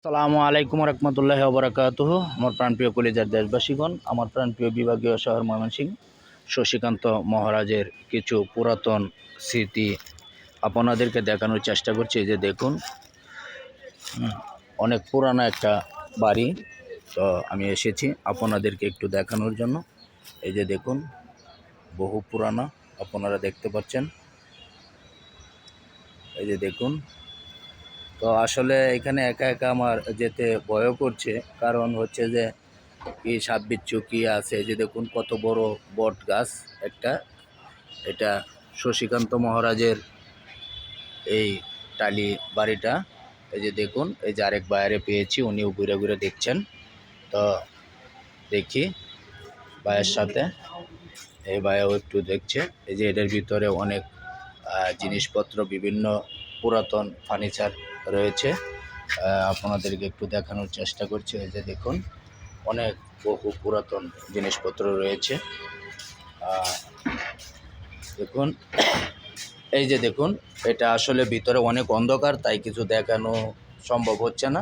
আসসালামু আলাইকুম রহমতুল্লাহি ওয়া বারাকাতুহু। আমার প্রাণপ্রিয় কলিজার দেশবাসীগণ, আমার প্রাণপ্রিয় বিভাগীয় শহর ময়মনসিংহ শশীকান্ত মহারাজের কিছু পুরাতন স্মৃতি আপনাদেরকে দেখানোর চেষ্টা করছি। এই যে দেখুন, অনেক পুরানো একটা বাড়ি। তো আমি এসেছি আপনাদেরকে একটু দেখানোর জন্য। এই যে দেখুন, বহু পুরানো, আপনারা দেখতে পাচ্ছেন। এই যে দেখুন, তো আসলে এখানে একা একা আমার যেতে ভয়ও করছে, কারণ হচ্ছে যে কি সাপ বিচ্ছু কি আছে। যে দেখুন কত বড় বট গাছ একটা, এটা শশীকান্ত মহারাজের এই টালি বাড়িটা। এই যে দেখুন, এই যে আরেক বাইরে পেয়েছি, উনিও ঘুরে ঘুরে দেখছেন। তো দেখি ভাইয়ের সাথে, এই ভাইও একটু দেখছে। এই যে এটার ভিতরে অনেক জিনিসপত্র, বিভিন্ন পুরাতন ফার্নিচার রয়েছে। আপনাদেরকে একটু দেখানোর চেষ্টা করছি। এই যে দেখুন, অনেক বহু পুরাতন জিনিসপত্র রয়েছে। দেখুন, এই যে দেখুন, এটা আসলে ভিতরে অনেক অন্ধকার, তাই কিছু দেখানো সম্ভব হচ্ছে না।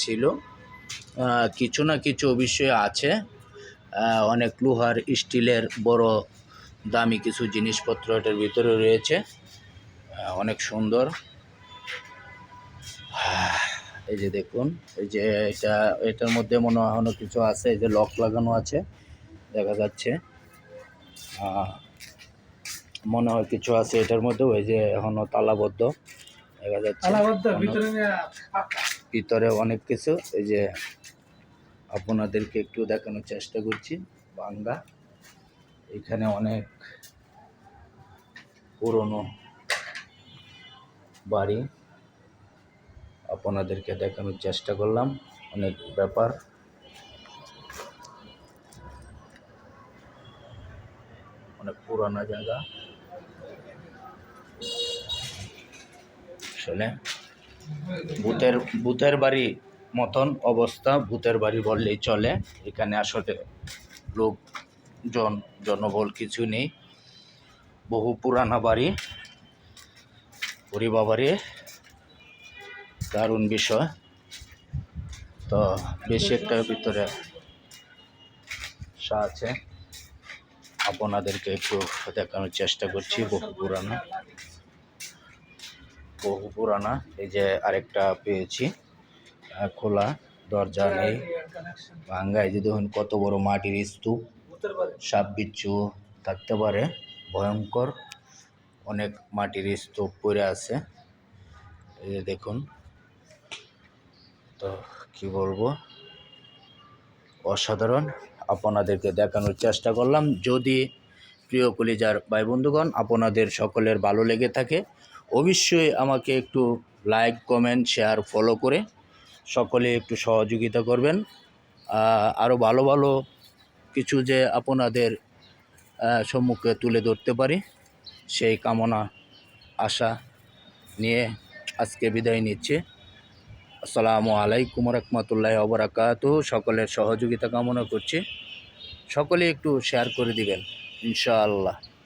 ছিল কিছু না কিছু অবশ্যই আছে। অনেক লোহার স্টিলের বড় দামি কিছু জিনিসপত্র এটার ভিতরে রয়েছে। অনেক সুন্দর। এই যে দেখুন, এই যে এটার মধ্যে মনে হয় এখনো কিছু আছে। এই যে লক লাগানো আছে, দেখা যাচ্ছে। মনে হয় কিছু আছে এটার মধ্যে। ওই যে এখনো তালাবদ্ধ দেখা যাচ্ছে। ভিতরে অনেক কিছু, এই যে আপনাদেরকে একটু দেখানোর চেষ্টা করছি। ভাঙ্গা, এখানে অনেক পুরনো বাড়ি আপনাদেরকে দেখানোর চেষ্টা করলাম। অনেক ব্যাপার, অনেক পুরানো জায়গা। আসলে ভূতের বাড়ি মতন অবস্থা, ভূতের বাড়ি বললেই চলে। এখানে আসলে জনবল কিছু নেই। বহু পুরানা বাড়ি। ওরে বাবারে, দারুণ বিষয়। তো বেশি একটা ভিতরে আছে, আপনাদেরকে একটু দেখানোর চেষ্টা করছি। বহু পুরানা। এই যে আরেকটা পেয়েছি, খোলা, দরজা নেই, ভাঙ্গা। এই যে দেখুন কত বড় মাটির স্তূপ, সাপ বিচ্ছু থাকতে পারে, ভয়ঙ্কর। অনেক মাটির স্তূপ পড়ে আছে, এই যে দেখুন। তো কি বলবো, অসাধারণ। আপনাদেরকে দেখানোর চেষ্টা করলাম। যদি প্রিয় কলিজার ভাই বন্ধুগণ আপনাদের সকলের ভালো লেগে থাকে, অবশ্যই আমাকে একটু লাইক, কমেন্ট, শেয়ার, ফলো করে সকলে একটু সহযোগিতা করবেন। আরও ভালো ভালো কিছু যে আপনাদের সম্মুখে তুলে ধরতে পারি, সেই কামনা আশা নিয়ে আজকে বিদায় নিচ্ছি। আসসালামু আলাইকুম রহমতুল্লাহি ওয়া বারাকাতুহু। সকলের সহযোগিতা কামনা করছি। সকলে একটু শেয়ার করে দিবেন ইনশাআল্লাহ।